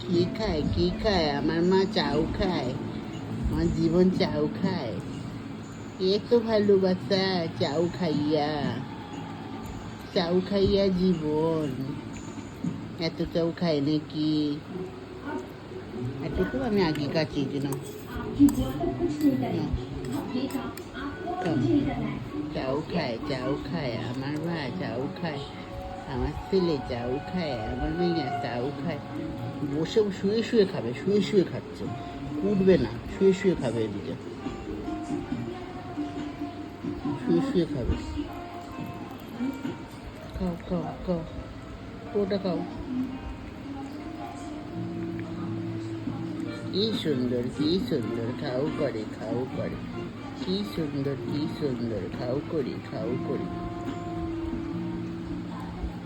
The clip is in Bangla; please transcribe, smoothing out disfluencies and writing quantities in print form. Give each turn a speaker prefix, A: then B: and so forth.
A: কি খায় কি খায়? আমার মা চাউ খায়, আমার জীবন চাউ খায়। এত ভালোবাসা চাউ খাইয়া, চাউ খাইয়া জীবন। এত চাউ খায় নাকি? এতটুকু আমি আগে কাটিয়ে দিলাম। চাউ খায়, চাউ খায়, আমার মা চাউ খায়, আমার ছেলে চাউ খায়, আমার মেয়ে চাউ খায়। বসে শুয়ে শুয়ে খাবে, শুয়ে শুয়ে খাচ্ছে, উঠবে না, শুয়ে শুয়ে খাবে। এদিকে শুয়ে শুয়ে খাবে। খাও খাও খাও, ওটা খাও। কি সুন্দর, কি সুন্দর, খাও করে, খাও করে, কি সুন্দর, কি সুন্দর, খাও করি, খাও করি।